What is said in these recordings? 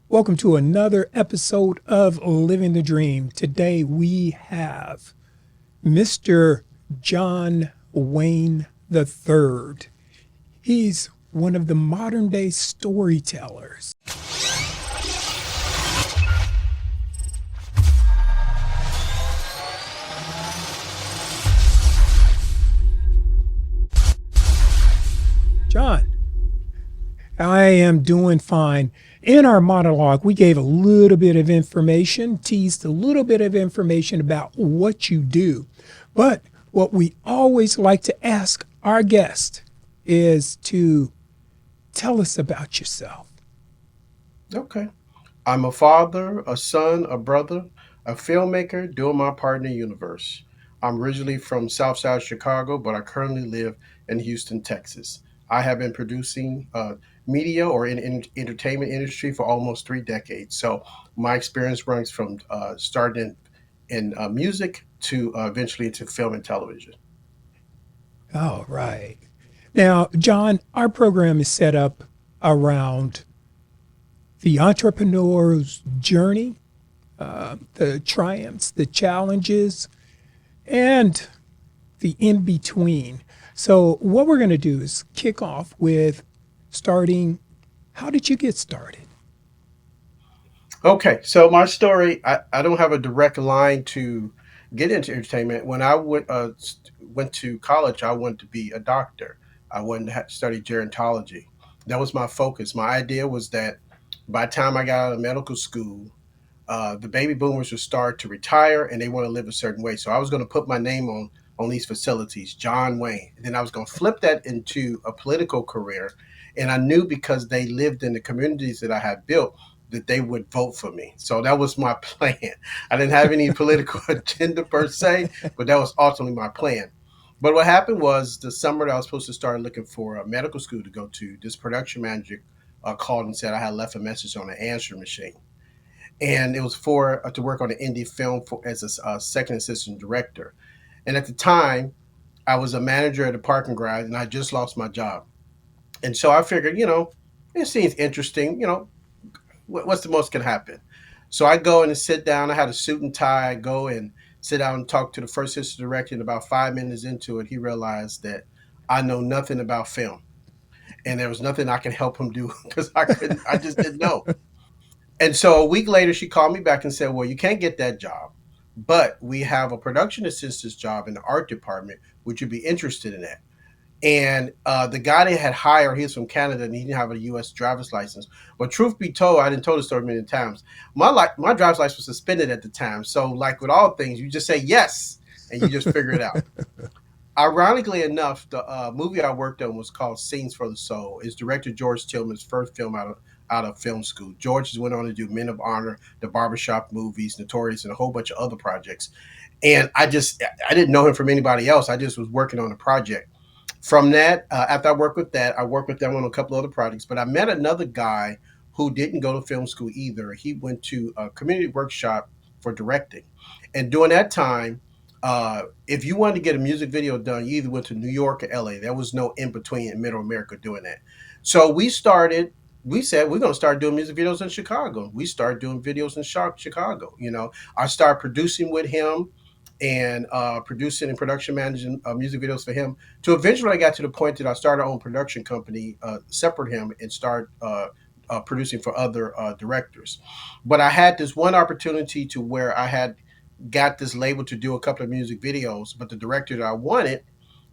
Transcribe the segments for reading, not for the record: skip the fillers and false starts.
Welcome to another episode of Living the Dream. Today we have Mr. John Wayne III. He's one of the modern day storytellers. John, I am doing fine. In our monologue, we gave a little bit of information, teased a little bit of information about what you do. But what we always like to ask our guest is to tell us about yourself. Okay. I'm a father, a son, a brother, a filmmaker doing my part in the universe. I'm originally from Southside Chicago, but I currently live in Houston, Texas. I have been producing media or in entertainment industry for almost 3 decades. So my experience runs from starting in music to eventually into film and television. All right. Now, John, our program is set up around the entrepreneur's journey, the triumphs, the challenges, and the in between. So, what we're going to do is kick off with starting. How did you get started? Okay, so my story, I don't have a direct line to get into entertainment. When I went to college, I wanted to be a doctor. I wanted to study gerontology. That was my focus. My idea was that by the time I got out of medical school, the baby boomers would start to retire and they want to live a certain way. So I was going to put my name on these facilities, John Wayne. And then I was going to flip that into a political career. And I knew because they lived in the communities that I had built that they would vote for me. So that was my plan. I didn't have any political agenda per se, but that was ultimately my plan. But what happened was the summer that I was supposed to start looking for a medical school to go to, this production manager called and said I had left a message on an answering machine, and it was for to work on an indie film as a second assistant director. And at the time, I was a manager at a parking garage, and I just lost my job. And so I figured, it seems interesting. What's the most can happen? So I go and sit down. I had a suit and tie. I go and sit down and talk to the first assistant director. And about 5 minutes into it, he realized that I know nothing about film, and there was nothing I can help him do because I couldn't. I just didn't know. And so a week later, she called me back and said, "Well, you can't get that job, but we have a production assistant's job in the art department. Would you be interested in that?" And the guy they had hired, he was from Canada and he didn't have a U.S. driver's license. But truth be told, I didn't told the story many times. My driver's license was suspended at the time. So, like with all things, you just say yes and you just figure it out. Ironically enough, the movie I worked on was called Scenes for the Soul. It's director George Tillman's first film out of film school. George has went on to do Men of Honor, the Barbershop movies, Notorious, and a whole bunch of other projects. And I didn't know him from anybody else. I just was working on a project. From that, after I worked with them on a couple other projects. But I met another guy who didn't go to film school either. He went to a community workshop for directing, and during that time, if you wanted to get a music video done, you either went to New York or LA. There was no in between in Middle America doing that. So we started. We said we're going to start doing music videos in Chicago. We started doing videos in Chicago. I started producing with him and producing and production managing music videos for him. To eventually, I got to the point that I started our own production company, separate him, and start producing for other directors. But I had this one opportunity to where I had got this label to do a couple of music videos, but the director that I wanted,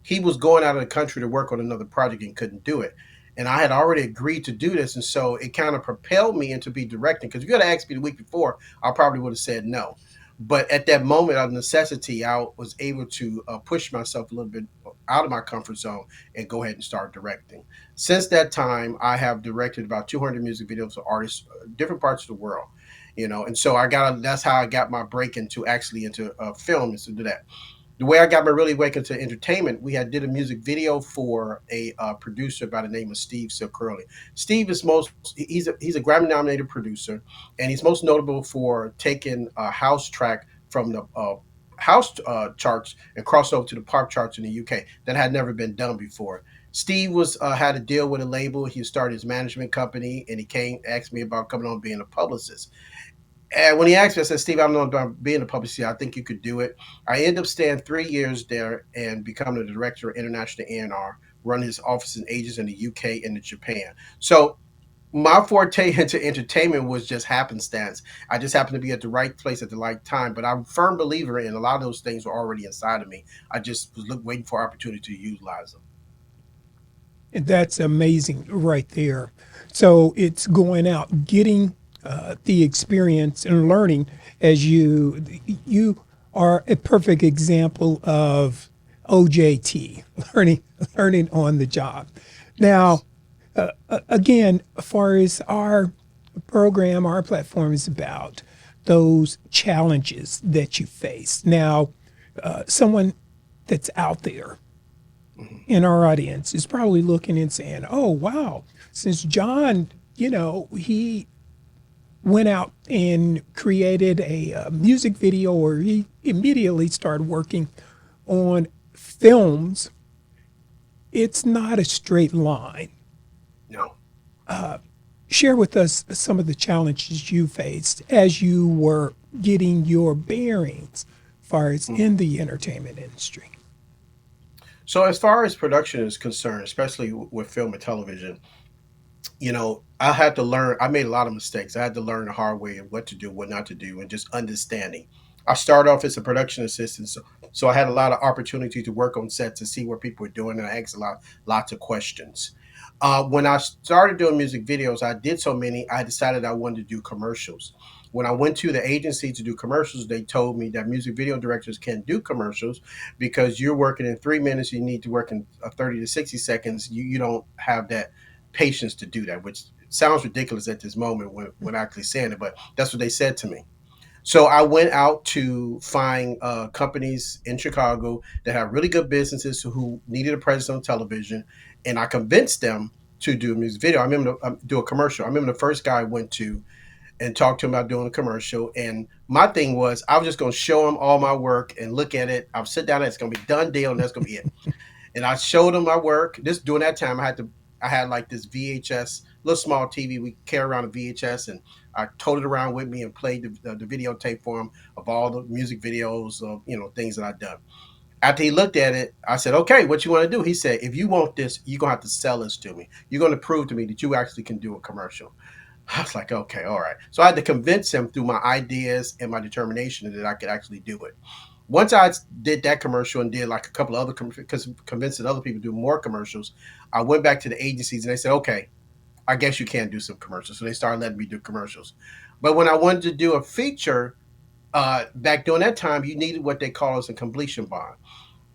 he was going out of the country to work on another project and couldn't do it. And I had already agreed to do this, and so it kind of propelled me into be directing. Because if you had asked me the week before, I probably would have said no. But at that moment of necessity, I was able to push myself a little bit out of my comfort zone and go ahead and start directing. Since that time, I have directed about 200 music videos for artists, different parts of the world. And so that's how I got my break into film is to do that. The way I got my really wake into entertainment, we had did a music video for a producer by the name of Steve Silcurley. Steve is he's a Grammy nominated producer, and he's most notable for taking a house track from the house charts and cross over to the pop charts in the UK that had never been done before. Steve was had a deal with a label. He started his management company, and he came asked me about coming on being a publicist. And when he asked me, I said, Steve, I don't know about being a publicist. I think you could do it. I ended up staying 3 years there and becoming the director of international A&R, running his office and agents in the UK and in Japan. So my forte into entertainment was just happenstance. I just happened to be at the right place at the right time. But I'm a firm believer in a lot of those things were already inside of me. I just was waiting for opportunity to utilize them. And that's amazing right there. So it's going out, getting the experience and learning as you are a perfect example of OJT, learning on the job. Now, Yes. again, as far as our program, our platform is about those challenges that you face. Now, someone that's out there Mhm. in our audience is probably looking and saying, "Oh, wow, since John, he went out and created a, music video, or he immediately started working on films, it's not a straight line." No. Share with us some of the challenges you faced as you were getting your bearings as far as Mhm. in the entertainment industry. So as far as production is concerned, especially with film and television, I had to learn. I made a lot of mistakes. I had to learn the hard way of what to do, what not to do, and just understanding. I started off as a production assistant, so I had a lot of opportunity to work on set to see what people were doing, and I asked lots of questions. When I started doing music videos, I did so many. I decided I wanted to do commercials. When I went to the agency to do commercials, they told me that music video directors can't do commercials because you're working in 3 minutes. You need to work in 30 to 60 seconds. You don't have that patience to do that, which sounds ridiculous at this moment when actually saying it, but that's what they said to me. So I went out to find companies in Chicago that have really good businesses who needed a presence on television, and I convinced them to do a music video. I remember do a commercial. I remember the first guy I went to and talked to him about doing a commercial. And my thing was, I was just going to show him all my work and look at it. I'll sit down and it's going to be done deal, and that's going to be it. And I showed him my work. This during that time, I had like this VHS, little small TV. We carry around a VHS, and I toted it around with me and played the videotape for him of all the music videos of things that I'd done. After he looked at it, I said, "Okay, what you want to do?" He said, "If you want this, you're gonna have to sell this to me. You're gonna prove to me that you actually can do a commercial." I was like, "Okay, all right." So I had to convince him through my ideas and my determination that I could actually do it. Once I did that commercial and did like a couple of other because convinced that other people do more commercials, I went back to the agencies and they said, "Okay, I guess you can do some commercials." So they started letting me do commercials. But when I wanted to do a feature, back during that time, you needed what they call as a completion bond.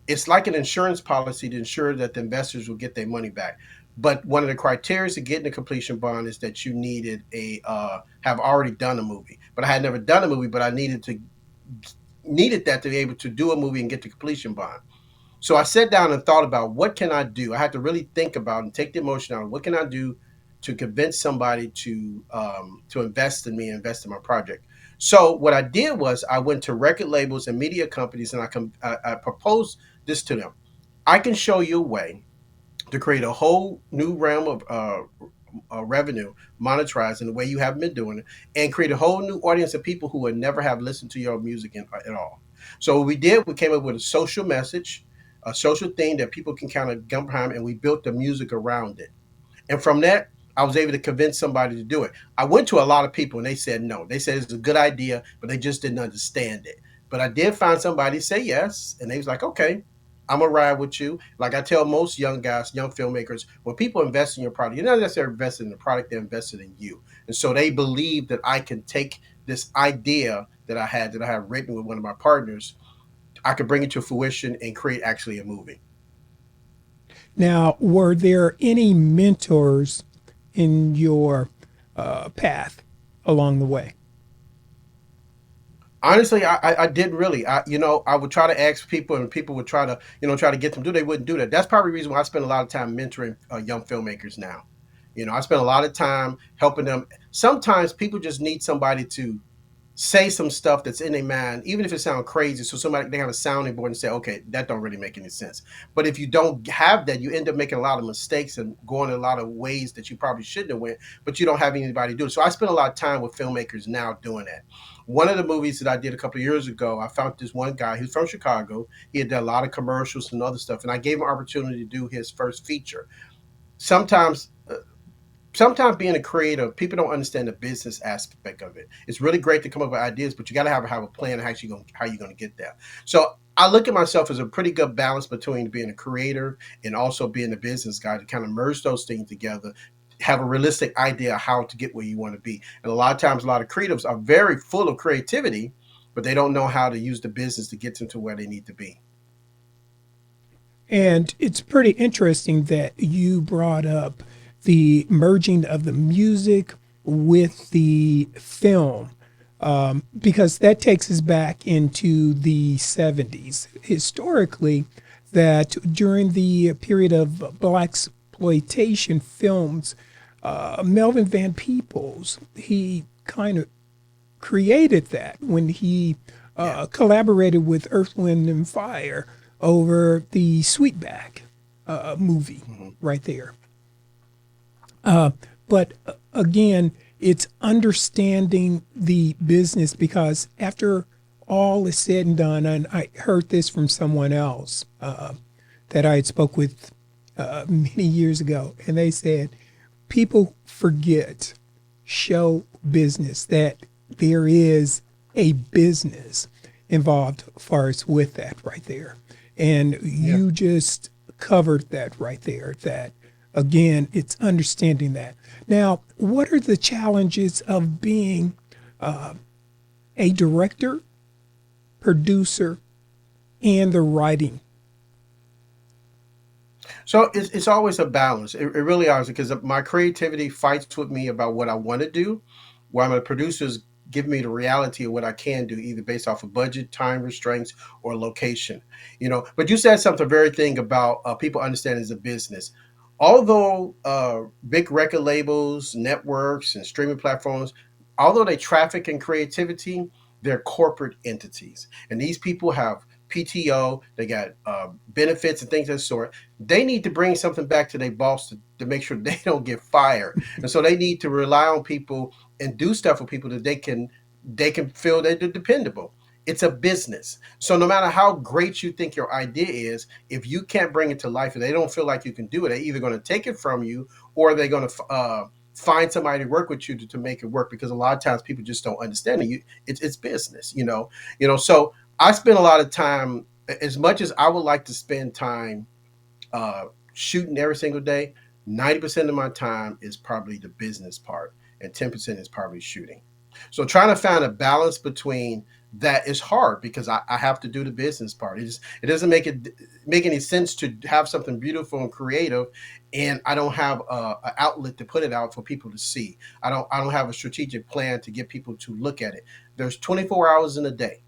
It's like an insurance policy to ensure that the investors will get their money back. But one of the criteria to getting a completion bond is that you needed a have already done a movie. But I had never done a movie, but I needed that to be able to do a movie and get the completion bond. So I sat down and thought about what can I do. I had to really think about and take the emotion out. What can I do to convince somebody to invest in me, invest in my project? So what I did was I went to record labels and media companies, and I proposed this to them. I can show you a way to create a whole new realm of revenue, monetizing the way you have been doing it, and create a whole new audience of people who would never have listened to your music at all. So what we did, we came up with a social message, a social thing that people can kind of jump behind, and we built the music around it. And from that, I was able to convince somebody to do it. I went to a lot of people and they said no. They said it's a good idea, but they just didn't understand it. But I did find somebody say yes, and they was like, "Okay, I'm gonna ride with you." Like I tell most young guys, young filmmakers, when people invest in your product, you're not necessarily invested in the product; they're invested in you. And so they believe that I can take this idea that I have written with one of my partners, I could bring it to fruition and create actually a movie. Now, were there any mentors in your path along the way? Honestly, I didn't really. I would try to ask people, and people would try to try to get them to do. They wouldn't do that. That's probably the reason why I spend a lot of time mentoring young filmmakers now. I spend a lot of time helping them. Sometimes people just need somebody to say some stuff that's in their mind, even if it sounds crazy. So somebody they have a sounding board and say, okay, that don't really make any sense. But if you don't have that, you end up making a lot of mistakes and going a lot of ways that you probably shouldn't have went, but you don't have anybody do it. So I spend a lot of time with filmmakers now doing that. One of the movies that I did a couple of years ago, I found this one guy who's from Chicago. He had done a lot of commercials and other stuff, and I gave him an opportunity to do his first feature. Sometimes sometimes being a creative, people don't understand the business aspect of it. It's really great to come up with ideas, but you got to have a plan how you're going to get there. So I look at myself as a pretty good balance between being a creator and also being a business guy to kind of merge those things together. Have a realistic idea of how to get where you want to be. And a lot of times, a lot of creatives are very full of creativity, but they don't know how to use the business to get them to where they need to be. And it's pretty interesting that you brought up the merging of the music with the film, because that takes us back into the 70s. Historically, that during the period of black exploitation films, Melvin Van Peebles, he kind of created that when he Yeah. collaborated with Earth, Wind, and Fire over the Sweetback movie Mhm. right there. But again, it's understanding the business because after all is said and done, and I heard this from someone else that I had spoke with many years ago, and they said people forget show business that there is a business involved far as with that right there. And Yeah. you just covered that right there. That again, it's understanding that. Now, what are the challenges of being a director, producer, and the writing? So it's always a balance. It really is because my creativity fights with me about what I want to do, while my producers give me the reality of what I can do, either based off of budget, time restraints, or location. But you said something very thing about people understanding it's a business. Although big record labels, networks, and streaming platforms, although they traffic in creativity, they're corporate entities, and these people have PTO, they got benefits and things of that sort. They need to bring something back to their boss to make sure they don't get fired. And so they need to rely on people and do stuff with people that they can feel that they're dependable. It's a business. So no matter how great you think your idea is, if you can't bring it to life and they don't feel like you can do it, they're either going to take it from you or they're going to find somebody to work with you to make it work because a lot of times people just don't understand it. It's business, So I spend a lot of time, as much as I would like to spend time shooting every single day, 90% of my time is probably the business part, and 10% is probably shooting. So trying to find a balance between that is hard because I have to do the business part. It doesn't make any sense to have something beautiful and creative, and I don't have a outlet to put it out for people to see. I don't have a strategic plan to get people to look at it. There's 24 hours in a day.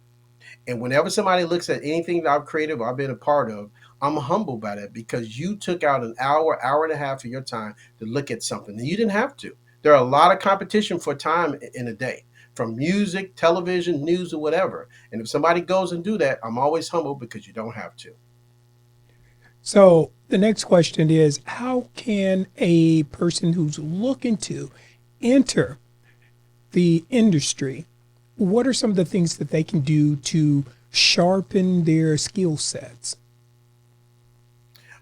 And whenever somebody looks at anything that I've created or I've been a part of, I'm humbled by that because you took out an hour, hour and a half of your time to look at something. And you didn't have to. There are a lot of competition for time in a day, from music, television, news, or whatever. And if somebody goes and do that, I'm always humbled because you don't have to. So the next question is how can a person who's looking to enter the industry, what are some of the things that they can do to sharpen their skill sets?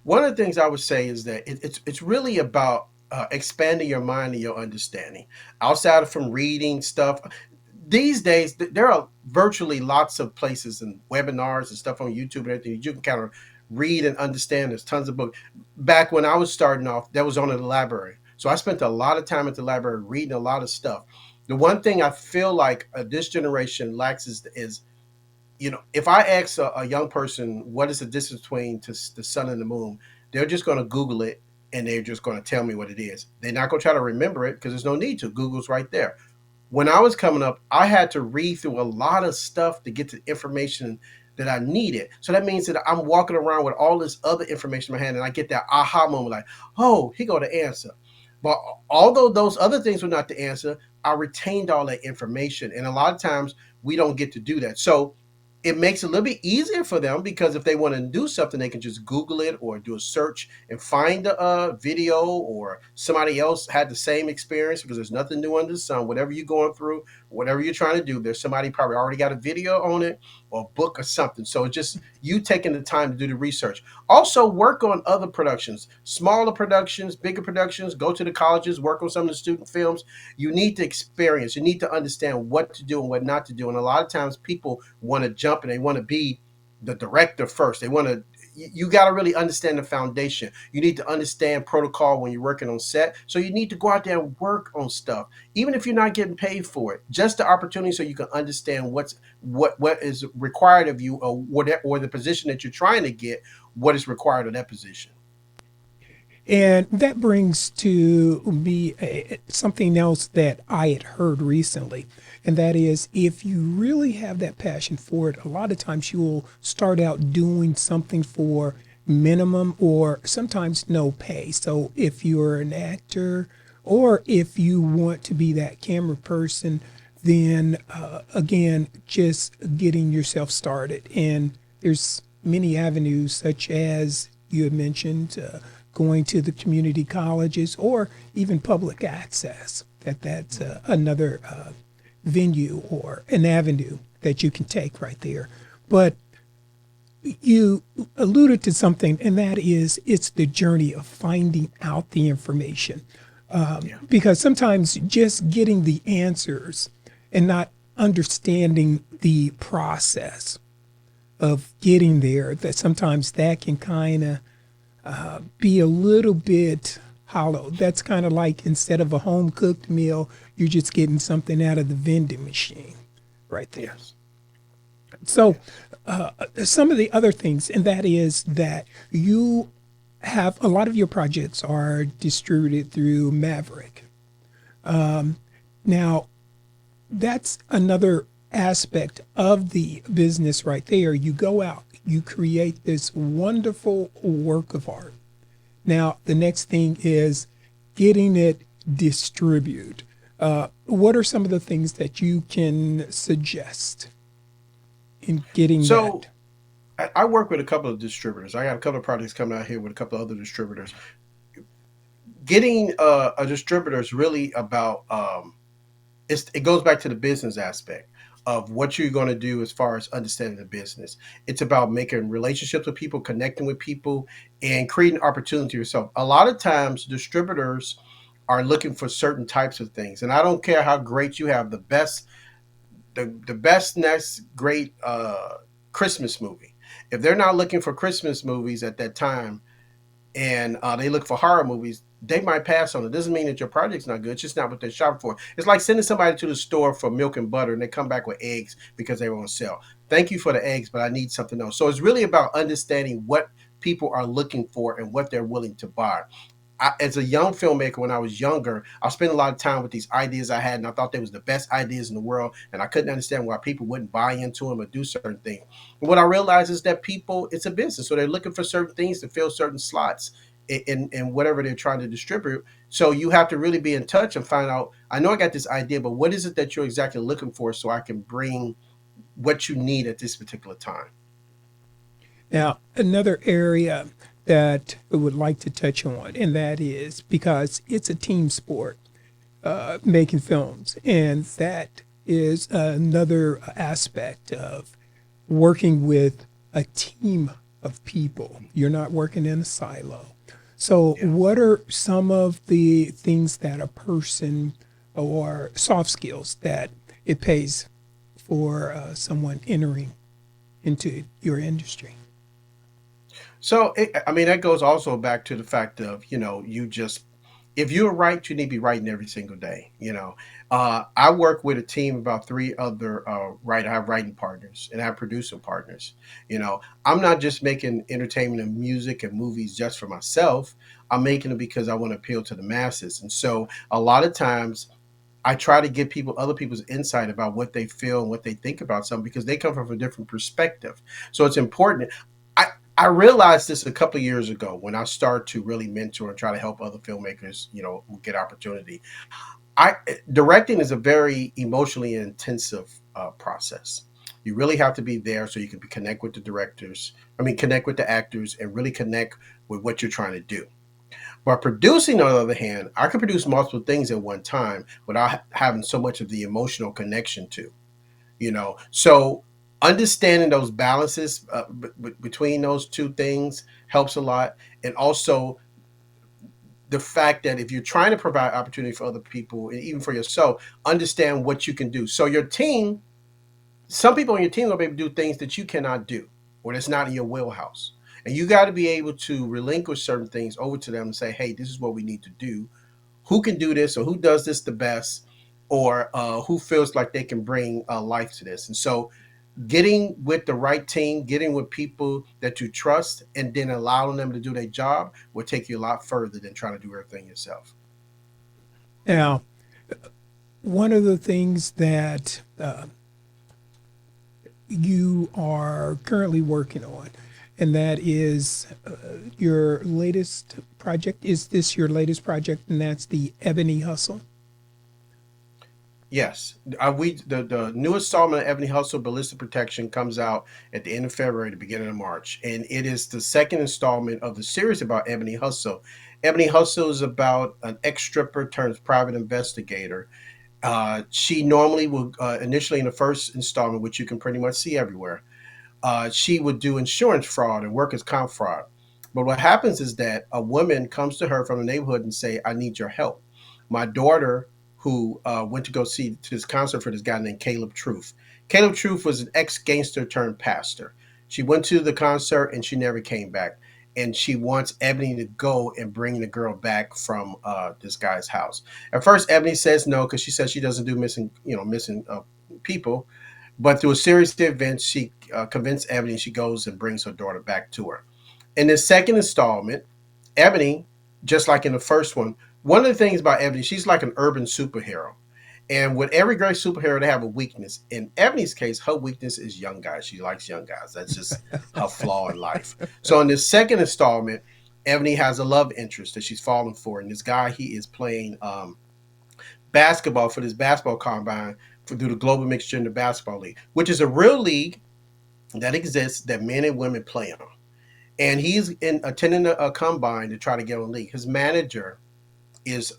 One of the things I would say is that it's really about expanding your mind and your understanding outside of from reading stuff. These days, there are virtually lots of places and webinars and stuff on YouTube and everything you can kind of read and understand. There's tons of books. Back when I was starting off, that was on in the library. So I spent a lot of time at the library reading a lot of stuff. The one thing I feel like this generation lacks is if I ask a young person what is the distance between the sun and the moon, they're just going to Google it and they're just going to tell me what it is. They're not going to try to remember it because there's no need to. Google's right there. When I was coming up, I had to read through a lot of stuff to get the information that I needed. So that means that I'm walking around with all this other information in my hand and I get that aha moment like, oh, here go the answer. But although those other things were not the answer, I retained all that information. And a lot of times we don't get to do that. So it makes it a little bit easier for them because if they want to do something, they can just Google it or do a search and find a video, or somebody else had the same experience, because there's nothing new under the sun. Whatever you're going through, whatever you're trying to do, there's somebody probably already got a video on it or a book or something. So it's just you taking the time to do the research. Also, work on other productions, smaller productions, bigger productions. Go to the colleges, work on some of the student films. You need to experience, you need to understand what to do and what not to do. And a lot of times people want to jump and they want to be the director first. They want to, you got to really understand the foundation. You need to understand protocol when you're working on set. So you need to go out there and work on stuff, even if you're not getting paid for it. Just the opportunity so you can understand what is required of you, or the position that you're trying to get, what is required of that position. And that brings to me something else that I had heard recently. And that is, if you really have that passion for it, a lot of times you will start out doing something for minimum or sometimes no pay. So if you're an actor or if you want to be that camera person, then again, just getting yourself started. And there's many avenues, such as you had mentioned, going to the community colleges or even public access. That's another venue or an avenue that you can take right there. But you alluded to something, and that is it's the journey of finding out the information. Yeah. Because sometimes just getting the answers and not understanding the process of getting there, that sometimes that can kind of be a little bit hollow. That's kind of like, instead of a home cooked meal, you're just getting something out of the vending machine right there. Yes. So, some of the other things, and that is that you have a lot of your projects are distributed through Maverick. Now, that's another aspect of the business right there. You go out, you create this wonderful work of art. Now, the next thing is getting it distributed. What are some of the things that you can suggest in getting So that? I work with a couple of distributors. I got a couple of projects coming out here with a couple of other distributors. Getting a distributor is really about, it goes back to the business aspect of what you're going to do as far as understanding the business. It's about making relationships with people, connecting with people, and creating opportunity yourself. A lot of times, distributors are looking for certain types of things, and I don't care how great you have the best next great Christmas movie. If they're not looking for Christmas movies at that time, and they look for horror movies, they might pass on it. Doesn't mean that your project's not good. It's just not what they're shopping for. It's like sending somebody to the store for milk and butter, and they come back with eggs because they were on sale. Thank you for the eggs, but I need something else. So it's really about understanding what people are looking for and what they're willing to buy. As a young filmmaker, when I was younger, I spent a lot of time with these ideas I had, and I thought they was the best ideas in the world, and I couldn't understand why people wouldn't buy into them or do certain things. And what I realized is that people, it's a business, so they're looking for certain things to fill certain slots in whatever they're trying to distribute. So you have to really be in touch and find out. I know I got this idea, but what is it that you're exactly looking for, so I can bring what you need at this particular time. Now, another area that I would like to touch on, and that is because it's a team sport, making films, and that is another aspect of working with a team of people. You're not working in a silo. So, Yeah. what are some of the things that a person, or soft skills that it pays for someone entering into your industry? So, I mean, that goes also back to the fact of, you just, if you're right, you need to be writing every single day. I work with a team of about three other I have writing partners and I have producing partners. I'm not just making entertainment and music and movies just for myself. I'm making it because I want to appeal to the masses. And so, a lot of times, I try to give people other people's insight about what they feel and what they think about something, because they come from a different perspective. So it's important. I realized this a couple of years ago when I started to really mentor and try to help other filmmakers, who get opportunity. I Directing is a very emotionally intensive process. You really have to be there so you can connect with the directors. I mean, connect with the actors and really connect with what you're trying to do. But producing, on the other hand, I can produce multiple things at one time without having so much of the emotional connection to. So understanding those balances between those two things helps a lot. And also the fact that if you're trying to provide opportunity for other people and even for yourself, understand what you can do. So your team, some people on your team will be able to do things that you cannot do or that's not in your wheelhouse. And you got to be able to relinquish certain things over to them and say, hey, this is what we need to do. Who can do this, or who does this the best, or who feels like they can bring life to this. And so getting with the right team, getting with people that you trust, and then allowing them to do their job will take you a lot further than trying to do everything yourself. Now, one of the things that you are currently working on, and that is your latest project. Is this your latest project? And that's the Ebony Hustle. Yes, the new installment of Ebony Hustle Ballistic Protection comes out at the end of February, the beginning of March, and it is the second installment of the series about Ebony Hustle. Ebony Hustle is about an ex-stripper turned private investigator. She normally will initially in the first installment, which you can pretty much see everywhere, she would do insurance fraud and workers' comp fraud. But what happens is that a woman comes to her from the neighborhood and say, I need your help. My daughter, who went to go see to this concert for this guy named Caleb Truth. Caleb Truth was an ex-gangster turned pastor. She went to the concert and she never came back. And she wants Ebony to go and bring the girl back from this guy's house. At first, Ebony says no because she says she doesn't do missing people. But through a series of events, she convinced Ebony. She goes and brings her daughter back to her. In the second installment, Ebony, just like in the first one of the things about Ebony, she's like an urban superhero. And with every great superhero, they have a weakness. In Ebony's case, her weakness is young guys. She likes young guys. That's just her flaw in life. So in the second installment, Ebony has a love interest that she's falling for. And this guy, he is playing basketball for this basketball combine through the Global Mixed Gender Basketball League, which is a real league that exists that men and women play on. And he's attending a combine to try to get on the league. His manager is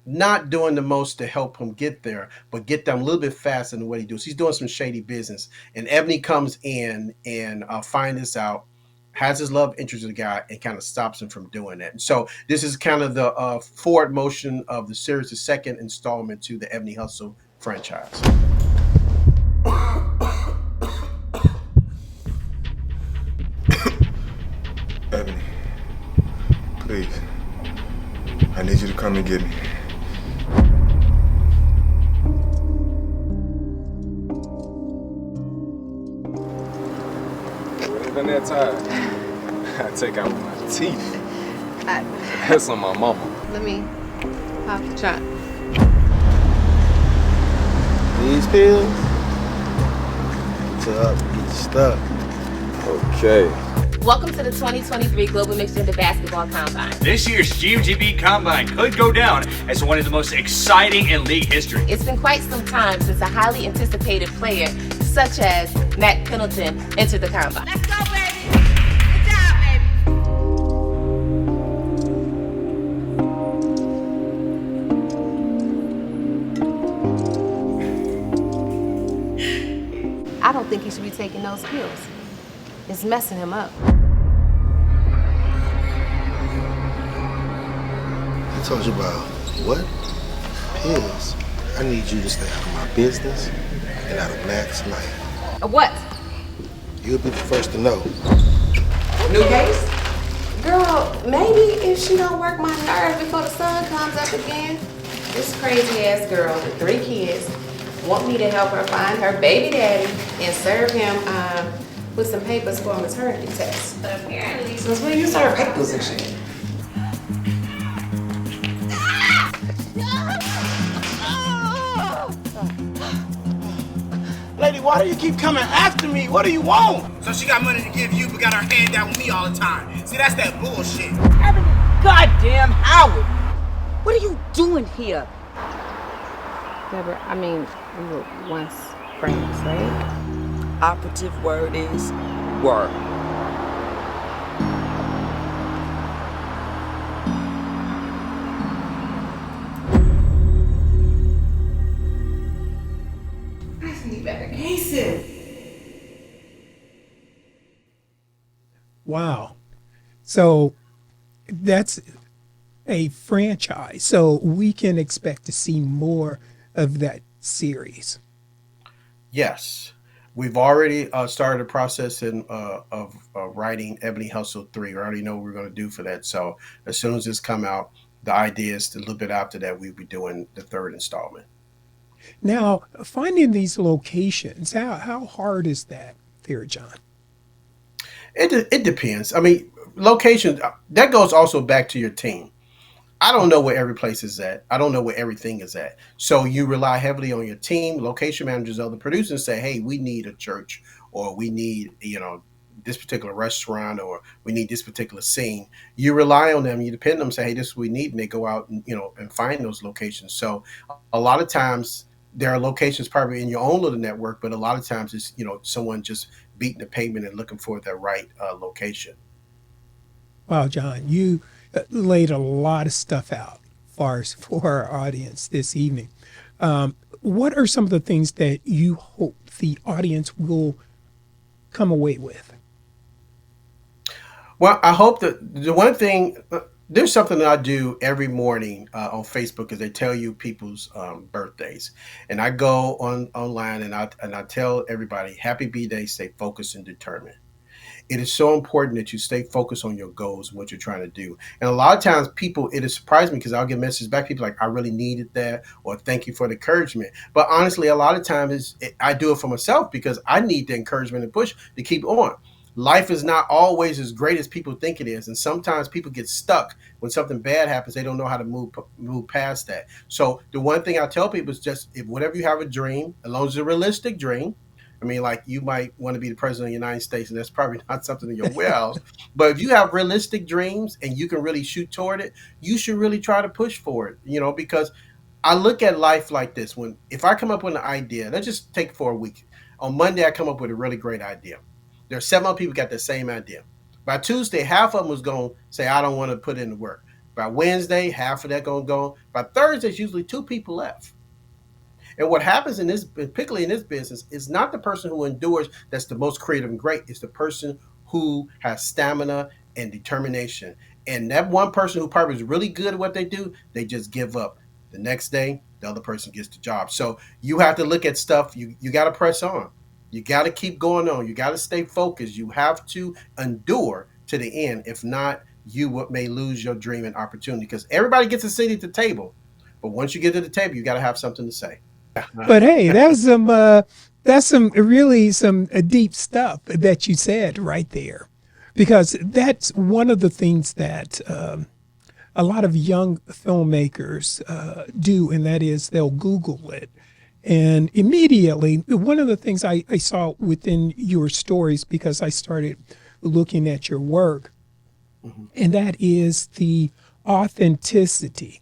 not doing the most to help him get there, but get them a little bit faster than what he does. He's doing some shady business. And Ebony comes in and finds this out, has his love interest in the guy, and kind of stops him from doing that. And so this is kind of the forward motion of the series, the second installment to the Ebony Hustle franchise. Ebony, please, I need you to come and get me. Been that time. I take out my teeth. That's on my mama. Let me pop the trunk. These pills? Get you stuck. Okay. Welcome to the 2023 Global Mixed Gender Basketball Combine. This year's GMGB Combine could go down as one of the most exciting in league history. It's been quite some time since a highly anticipated player such as Matt Pendleton entered the Combine. Let's go, baby. Good job, baby. I don't think he should be taking those pills. It's messing him up. I told you about what? Pills. I need you to stay out of my business and out of Black's life. What? You'll be the first to know. New case? Girl, maybe if she don't work my nerves before the sun comes up again. This crazy ass girl with 3 kids want me to help her find her baby daddy and serve him with some papers for a maternity test. But apparently, since when you serve papers and shit? Lady, why do you keep coming after me? What do you want? So she got money to give you, but got her hand down with me all the time. See, that's that bullshit. Ebony, goddamn Howard! What are you doing here? Deborah, I mean, we were once friends, right? Operative word is were. I need better cases. Wow. So that's a franchise. So we can expect to see more of that series. Yes. We've already started the process of writing Ebony Hustle 3. We already know what we're going to do for that. So as soon as this come out, the idea is a little bit after that, we'll be doing the third installment. Now, finding these locations, how hard is that there, John? It depends. I mean, location, that goes also back to your team. I don't know where every place is at. I don't know where everything is at. So you rely heavily on your team, location managers, other producers say, hey, we need a church, or we need, this particular restaurant, or we need this particular scene. You rely on them, you depend on them, say, hey, this is what we need, and they go out and, and find those locations. So a lot of times there are locations probably in your own little network, but a lot of times it's, someone just beating the pavement and looking for the right location. Wow, John, you laid a lot of stuff out for our audience this evening. What are some of the things that you hope the audience will come away with? Well, I hope that the one thing, there's something that I do every morning on Facebook is they tell you people's birthdays. And I go online and I tell everybody, happy B-Day, stay focused and determined. It is so important that you stay focused on your goals and what you're trying to do. And a lot of times people, it has surprised me because I'll get messages back, people like, I really needed that, or thank you for the encouragement. But honestly, a lot of times I do it for myself because I need the encouragement and push to keep on. Life is not always as great as people think it is. And sometimes people get stuck when something bad happens. They don't know how to move past that. So the one thing I tell people is just, if whatever you have a dream, as long as it's a realistic dream, I mean, like you might want to be the president of the United States, and that's probably not something in your wheelhouse. But if you have realistic dreams and you can really shoot toward it, you should really try to push for it, because I look at life like this. If I come up with an idea, let's just take it for a week. On Monday, I come up with a really great idea. There are 7 other people got the same idea. By Tuesday, half of them was going to say, I don't want to put in the work. By Wednesday, half of that going to go. By Thursday, it's usually 2 people left. And what happens in this, particularly in this business, is not the person who endures that's the most creative and great. It's the person who has stamina and determination. And that one person who probably is really good at what they do, they just give up. The next day, the other person gets the job. So you have to look at stuff. You got to press on. You got to keep going on. You got to stay focused. You have to endure to the end. If not, you may lose your dream and opportunity, because everybody gets a seat at the table. But once you get to the table, you got to have something to say. But hey, that's some really deep stuff that you said right there, because that's one of the things that a lot of young filmmakers do, and that is they'll Google it. And immediately, one of the things I saw within your stories, because I started looking at your work, and that is the authenticity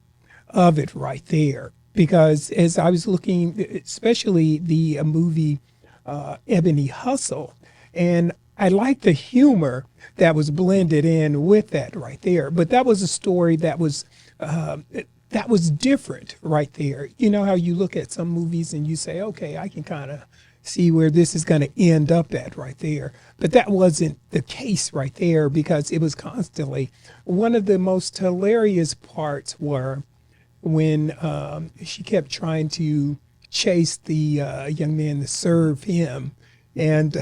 of it right there. Because as I was looking, especially the movie Ebony Hustle, and I liked the humor that was blended in with that right there. But that was a story that was different right there. You know how you look at some movies and you say, okay, I can kind of see where this is going to end up at right there. But that wasn't the case right there, because it was constantly, one of the most hilarious parts were when she kept trying to chase the young man to serve him. And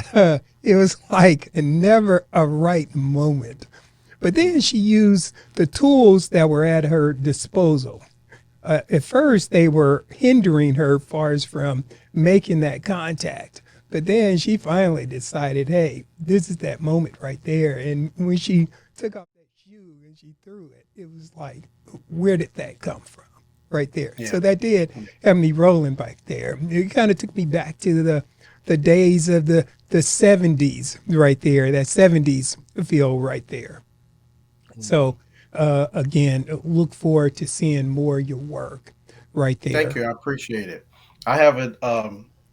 it was like never a right moment. But then she used the tools that were at her disposal. At first, they were hindering her as far as from making that contact. But then she finally decided, hey, this is that moment right there. And when she took off that shoe and she threw it, it was like, where did that come from? Right there. Yeah. So that did have me rolling back there. It kind of took me back to the the days of the 70s right there, that 70s feel right there. So, again, look forward to seeing more of your work right there. Thank you. I appreciate it. I have it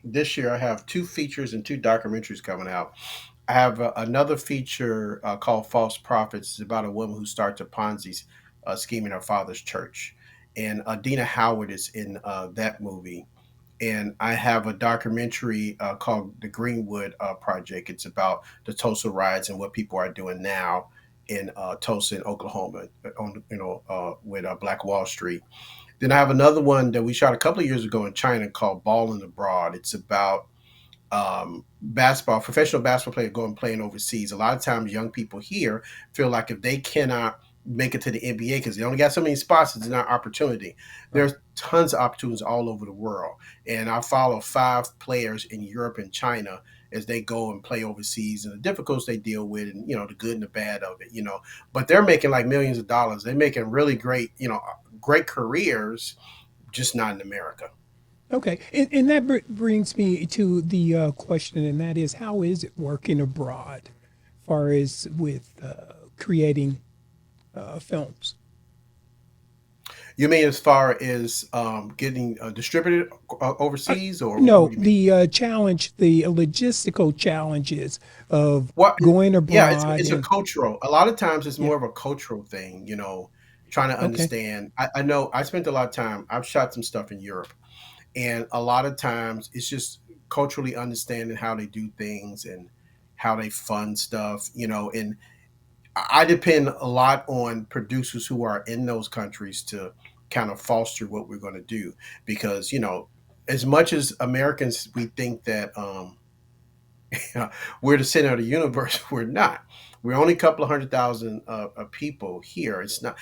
this year. I have 2 features and 2 documentaries coming out. I have another feature called False Prophets. It's about a woman who starts a Ponzi scheme in her father's church. And Dina Howard is in that movie. And I have a documentary called The Greenwood Project. It's about the Tulsa riots and what people are doing now in Tulsa, in Oklahoma, with Black Wall Street. Then I have another one that we shot a couple of years ago in China called Balling Abroad. It's about professional basketball player going playing overseas. A lot of times young people here feel like if they cannot make it to the NBA because they only got so many spots, it's not opportunity. There's tons of opportunities all over the world. And I follow 5 players in Europe and China as they go and play overseas and the difficulties they deal with and, the good and the bad of it, but they're making like millions of dollars. They're making really great, great careers, just not in America. Okay, and that brings me to the question, and that is, how is it working abroad, as far as with creating films? You mean as far as getting distributed overseas, or no? The challenge, the logistical challenges of going abroad. Yeah, it's a cultural. A lot of times, it's more of a cultural thing. Trying to understand. I know. I spent a lot of time. I've shot some stuff in Europe. And a lot of times it's just culturally understanding how they do things and how they fund stuff, and I depend a lot on producers who are in those countries to kind of foster what we're going to do. Because, as much as Americans, we think that we're the center of the universe, we're not. We're only a couple of 100,000 people here. It's not.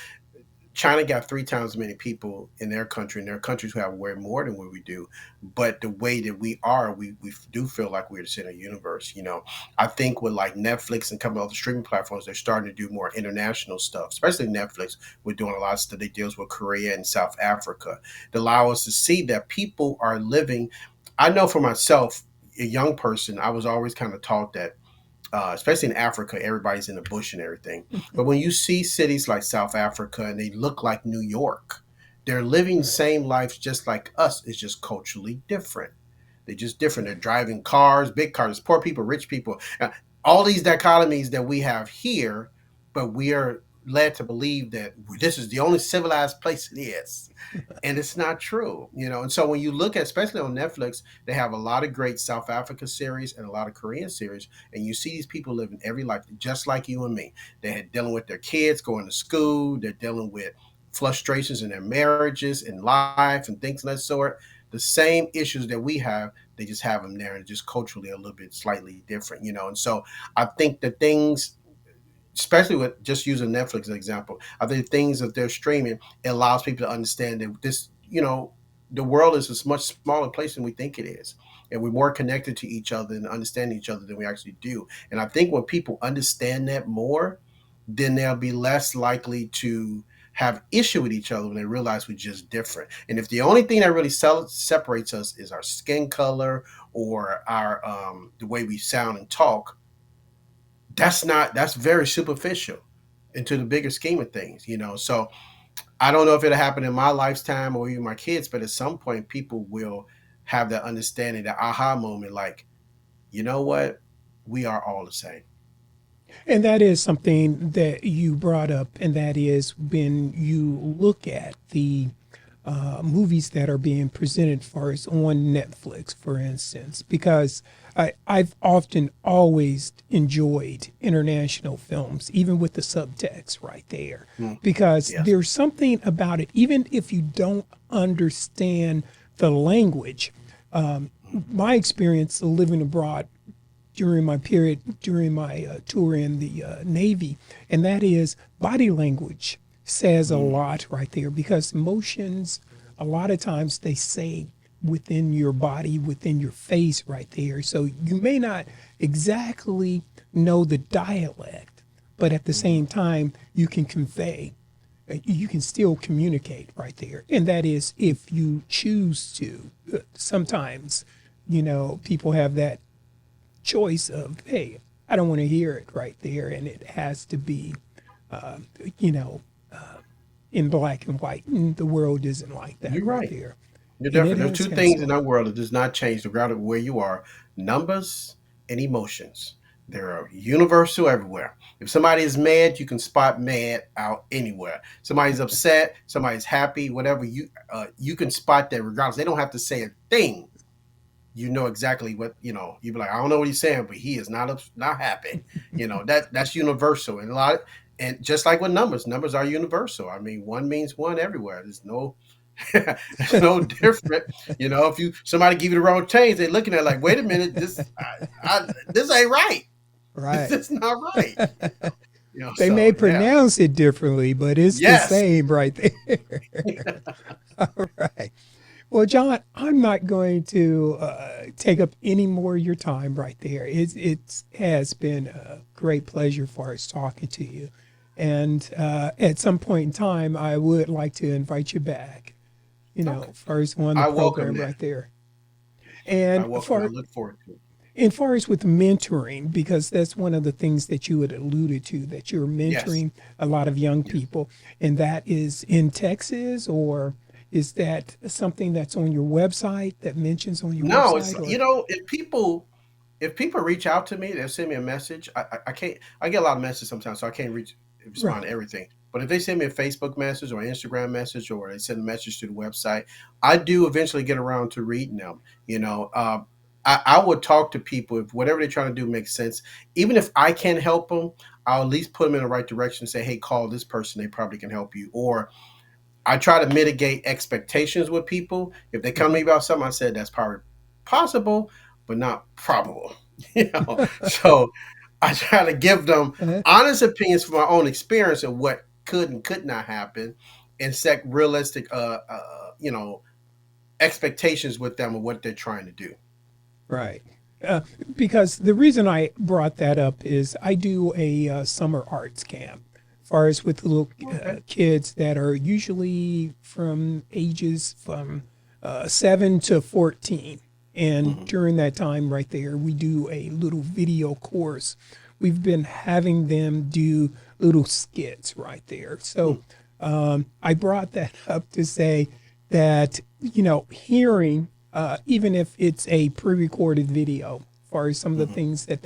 China got 3 times as many people in their country, and there are countries who have way more than what we do. But the way that we are, we do feel like we're the center of the universe. I think with like Netflix and a couple of other streaming platforms, they're starting to do more international stuff, especially Netflix. We're doing a lot of stuff. They deals with Korea and South Africa that allow us to see that people are living. I know for myself, a young person, I was always kind of taught that especially in Africa, everybody's in the bush and everything. But when you see cities like South Africa and they look like New York, they're living the same lives just like us. It's just culturally different. They're just different. They're driving cars, big cars, poor people, rich people, all these dichotomies that we have here, but we are led to believe that this is the only civilized place it is. And it's not true, And so when you look at, especially on Netflix, they have a lot of great South Africa series and a lot of Korean series. And you see these people living every life just like you and me. They're dealing with their kids going to school. They're dealing with frustrations in their marriages and life and things of that sort. The same issues that we have, they just have them there, and just culturally a little bit slightly different, And so I think the things, especially with just using Netflix as an example, I think things that they're streaming, it allows people to understand that this, the world is a much smaller place than we think it is. And we're more connected to each other and understand each other than we actually do. And I think when people understand that more, then they'll be less likely to have issue with each other when they realize we're just different. And if the only thing that really separates us is our skin color or our the way we sound and talk, that's very superficial into the bigger scheme of things, So I don't know if it'll happen in my lifetime or even my kids, but at some point people will have that understanding, that aha moment, like, you know what? We are all the same. And that is something that you brought up, and that is when you look at the movies that are being presented for us on Netflix, for instance, because I've often always enjoyed international films, even with the subtext right there, because there's something about it, even if you don't understand the language. My experience of living abroad during my tour in the Navy, and that is body language says a lot right there, because emotions, a lot of times they say within your body, within your face right there. So you may not exactly know the dialect, but at the same time, you can convey, you can still communicate right there. And that is if you choose to. Sometimes people have that choice of, hey, I don't want to hear it right there, and it has to be, uh, you know, in black and white. And the world isn't like that You're right right. there, You're and it definitely. There's has two had things in some. our world that does not change, no matter where you are: numbers and emotions. They're universal everywhere. If somebody is mad, you can spot mad out anywhere. Somebody's upset, somebody's happy, whatever you can spot that regardless. They don't have to say a thing. You know exactly what you be like. I don't know what he's saying, but he is not happy. That's universal, and and just like with numbers are universal. I mean, one means one everywhere. There's no it's no different. If somebody give you the wrong change, they're looking at it like, wait a minute, this ain't right. This Right. is not right. They may So yeah. pronounce it differently, but it's the Yes. same right there. All right. Well, John, I'm not going to take up any more of your time right there. It has been a great pleasure for us talking to you. And at some point in time, I would like to invite you back, Okay. first on the I welcome program that. right there. I And welcome. I look forward to it. far as with mentoring, because that's one of the things that you had alluded to, that you're Yes. mentoring a lot of young people, and that is in Texas, or is that something that's on your website that mentions on your No, it's website, or if people reach out to me, they'll send me a message. I can't. I get a lot of messages sometimes, so I can't respond to right? everything. But if they send me a Facebook message or Instagram message, or they send a message to the website, I do eventually get around to reading them. I would talk to people if whatever they're trying to do makes sense. Even if I can't help them, I'll at least put them in the right direction and say, "Hey, call this person; they probably can help you." Or I try to mitigate expectations with people. If they come to me about something, I said that's probably possible, but not probable. So I try to give them Uh, honest opinions from my own experience of what could and could not happen, and set realistic, expectations with them of what they're trying to do. right. Because the reason I brought that up is I do a summer arts camp, as far as with little Okay. kids that are usually from ages from 7 to 14. And Hmm. during that time right there, we do a little video course. We've been having them do little skits right there. So I brought that up to say that, hearing, even if it's a pre-recorded video, as far as some of the Hmm. things that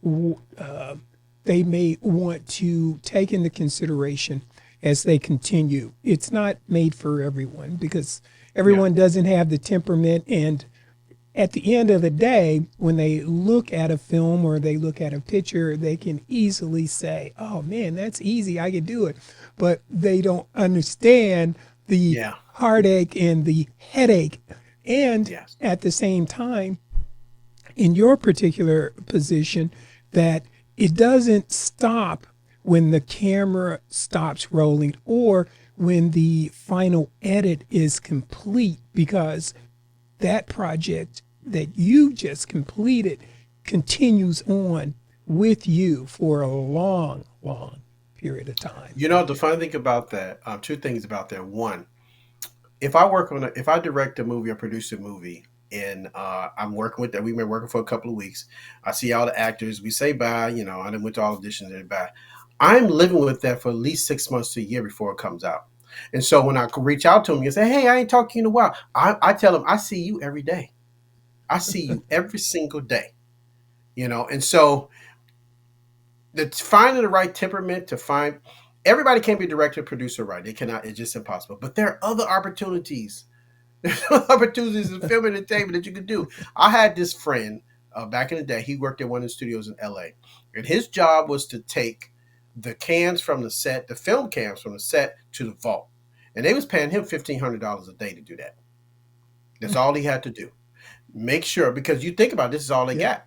w- uh, they may want to take into consideration as they continue. It's not made for everyone, because Yeah. everyone doesn't have the temperament. And at the end of the day, when they look at a film or they look at a picture, they can easily say, oh man, that's easy, I can do it. But they don't understand the Yeah. heartache and the headache. And Yes. at the same time, in your particular position, that it doesn't stop when the camera stops rolling or when the final edit is complete, because that project that you just completed continues on with you for a long, long period of time. The funny thing about that, two things about that. One, if I direct a movie or produce a movie, and I'm working with that, we've been working for a couple of weeks. I see all the actors. We say bye. I done went to all auditions and bye. I'm living with that for at least 6 months to a year before it comes out. And so when I reach out to them and say, "Hey, I ain't talked to you in a while," I tell them, "I see you every day. I see you every single day." And so it's finding the right temperament to find. Everybody can't be a director, producer, right? They cannot. It's just impossible. But there are other opportunities. There's opportunities in film entertainment that you can do. I had this friend back in the day. He worked at one of the studios in LA, and his job was to take the cans from the set, the film cans from the set to the vault, and they was paying him $1,500 a day to do that. That's all he had to do. Make sure, because you think about it, this is all they Yeah. got,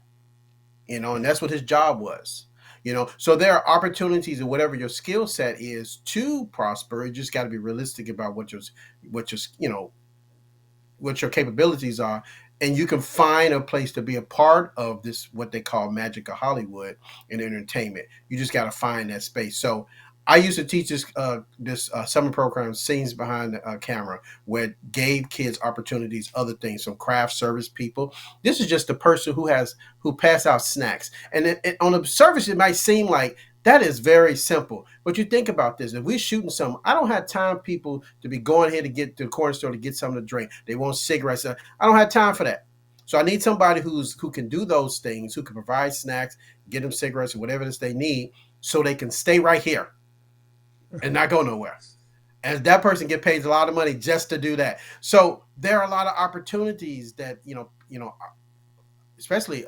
and that's what his job was. So there are opportunities in whatever your skill set is to prosper. You just got to be realistic about what your what your capabilities are, and you can find a place to be a part of this, what they call magic of Hollywood and entertainment. You just got to find that space. So I used to teach this summer program, Scenes Behind the Camera, where it gave kids opportunities, other things, some craft service people. This is just the person who pass out snacks. And on the surface, it might seem like that is very simple. But you think about this. If we're shooting something, I don't have time people to be going here to get to the corner store to get something to drink. They want cigarettes. I don't have time for that. So I need somebody who can do those things, who can provide snacks, get them cigarettes or whatever it is they need, so they can stay right here and not go nowhere. And that person get paid a lot of money just to do that. So there are a lot of opportunities that especially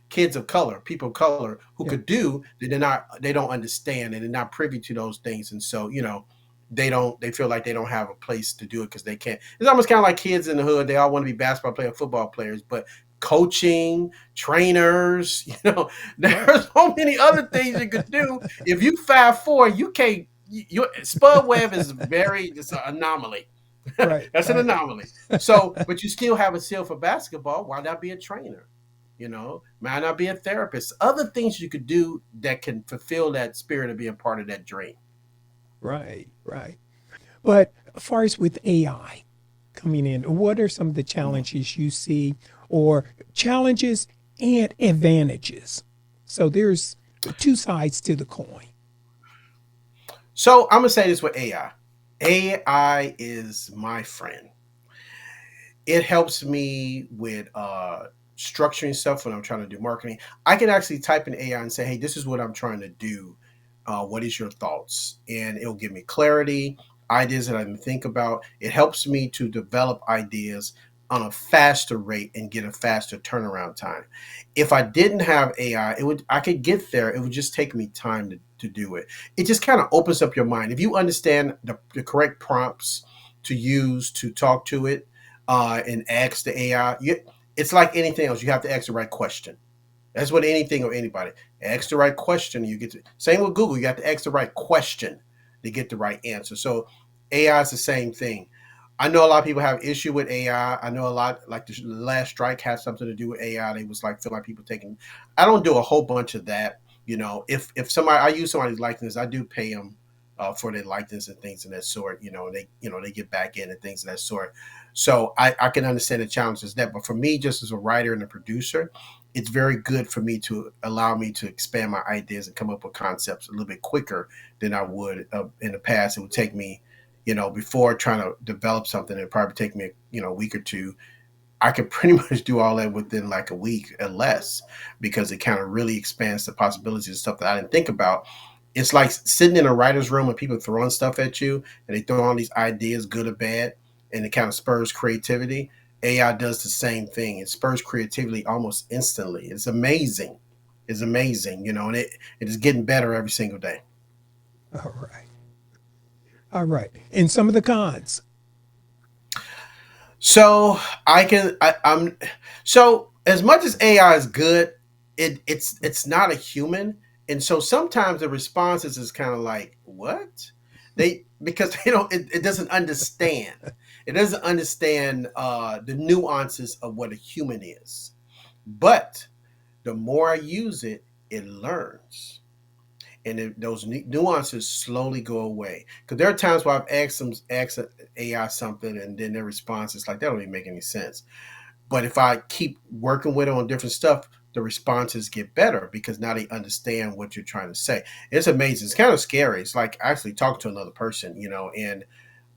kids of color, people of color who could do that they don't understand and they're not privy to those things, and so they feel like they don't have a place to do it because they can't. It's almost kind of like kids in the hood. They all want to be basketball players, football players, but coaching, trainers, there's so many other things you could do. If you 5'4", you can't. Your Spud Webb is just an anomaly. Right, That's an anomaly. So, but you still have a skill for basketball. Why not be a trainer? Might not be a therapist. Other things you could do that can fulfill that spirit of being part of that dream. Right. But as far as with AI coming in, what are some of the challenges you see, or challenges and advantages? So there's two sides to the coin. So I'm going to say this with AI. AI is my friend. It helps me with structuring stuff when I'm trying to do marketing. I can actually type in AI and say, hey, this is what I'm trying to do. What is your thoughts? And it'll give me clarity, ideas that I didn't think about. It helps me to develop ideas on a faster rate and get a faster turnaround time. If I didn't have AI, I could get there. It would just take me time to do it. It just kind of opens up your mind. If you understand the correct prompts to use to talk to it and ask the AI, it's like anything else. You have to ask the right question. That's what anything or anybody. Ask the right question. Same with Google. You have to ask the right question to get the right answer. So AI is the same thing. I know a lot of people have issue with AI. I know a lot, like the last strike has something to do with AI. They was like, feel like people taking. I don't do a whole bunch of that. If I use somebody's likeness, I do pay them for their likeness and things of that sort. They get back in and things of that sort. So I can understand the challenges there. But for me, just as a writer and a producer, it's very good for me to allow me to expand my ideas and come up with concepts a little bit quicker than I would in the past. It would take me, before trying to develop something, it'd probably take me, a week or two. I could pretty much do all that within like a week or less, because it kind of really expands the possibilities of stuff that I didn't think about. It's like sitting in a writer's room and people throwing stuff at you and they throw all these ideas, good or bad, and it kind of spurs creativity. AI does the same thing. It spurs creativity almost instantly. It's amazing. And it is getting better every single day. All right. And some of the cons. So so as much as AI is good, it's not a human. And so sometimes the responses is kind of like, what? Because it doesn't understand. It doesn't understand the nuances of what a human is. But the more I use it, it learns. And those nuances slowly go away. Because there are times where I've asked AI something, and then their response is like, that don't even make any sense. But if I keep working with it on different stuff, the responses get better because now they understand what you're trying to say. It's amazing. It's kind of scary. It's like actually talking to another person, and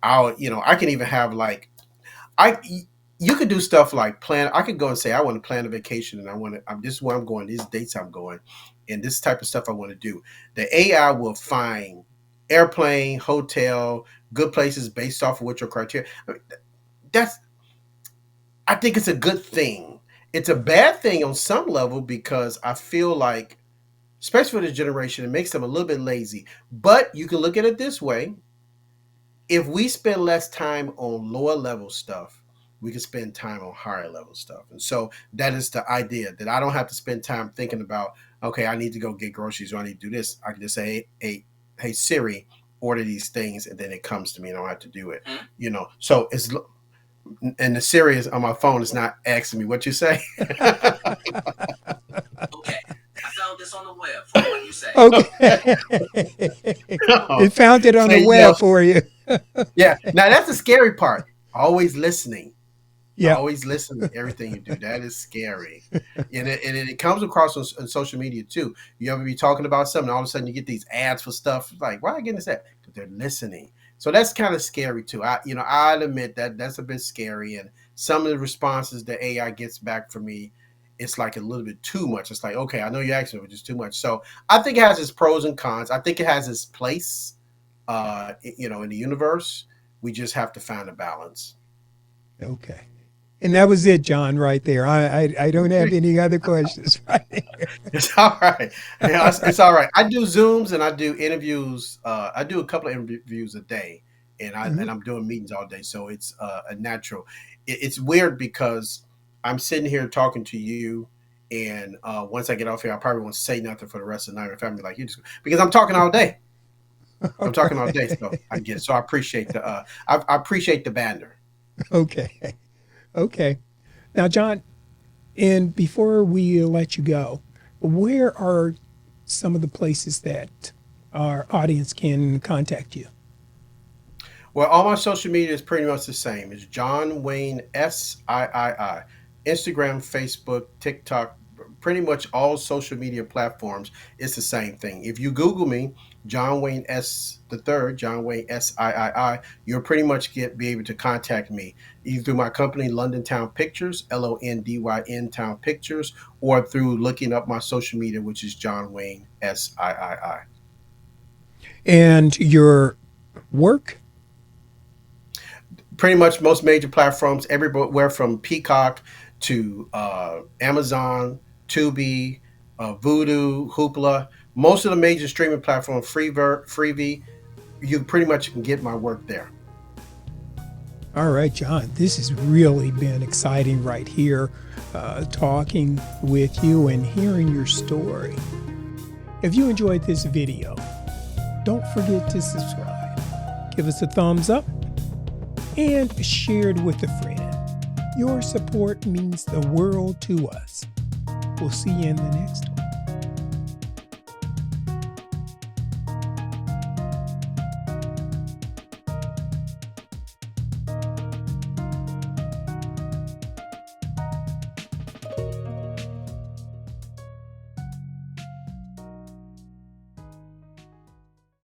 I can even have you could do stuff like I could go and say, I want to plan a vacation and this is where I'm going, these dates I'm going, and this type of stuff I want to do. The AI will find airplane, hotel, good places based off of what your criteria. I think it's a good thing. It's a bad thing on some level because I feel like, especially for this generation, it makes them a little bit lazy. But you can look at it this way. If we spend less time on lower level stuff, we can spend time on higher level stuff. And so that is the idea, that I don't have to spend time thinking about, okay, I need to go get groceries or I need to do this. I can just say, hey Siri, order these things, and then it comes to me and I don't have to do it. So it's, and the Siri is on my phone is not asking me what you say. Okay, I found this on the web for what you say. Okay. It found it on the web for you. Yeah. Now that's the scary part. Always listening. Yeah. Always listen to everything you do. That is scary. And it comes across on social media too. You ever be talking about something, all of a sudden you get these ads for stuff. Like, why are you getting this ad? Because they're listening. So that's kind of scary too. I'll admit that that's a bit scary. And some of the responses that AI gets back from me, it's like a little bit too much. It's like, okay, I know you're asking, but it's too much. So I think it has its pros and cons. I think it has its place, in the universe. We just have to find a balance. Okay. And that was it, John, right there. I don't have any other questions right there. It's all right. It's all right. I do Zooms and I do interviews. I do a couple of interviews a day, and I'm doing meetings all day. So it's a natural. It's weird because I'm sitting here talking to you, and once I get off here, I probably won't say nothing for the rest of the night. My family like, because I'm talking all day. I'm talking all day, so I get it. So I appreciate the I appreciate the banter. Okay. Okay. Now, John, and before we let you go, where are some of the places that our audience can contact you? Well, all my social media is pretty much the same. It's John Wayne SIII. Instagram, Facebook, TikTok, pretty much all social media platforms. It's the same thing. If you Google me, John Wayne S. the third, John Wayne SIII, you'll pretty much be able to contact me either through my company, London Town Pictures, LONDYN Town Pictures, or through looking up my social media, which is John Wayne SIII. And your work? Pretty much most major platforms, everywhere from Peacock to Amazon, Tubi, Vudu, Hoopla. Most of the major streaming platforms, Freevee, you pretty much can get my work there. All right, John, this has really been exciting right here, talking with you and hearing your story. If you enjoyed this video, don't forget to subscribe, give us a thumbs up, and share it with a friend. Your support means the world to us. We'll see you in the next one.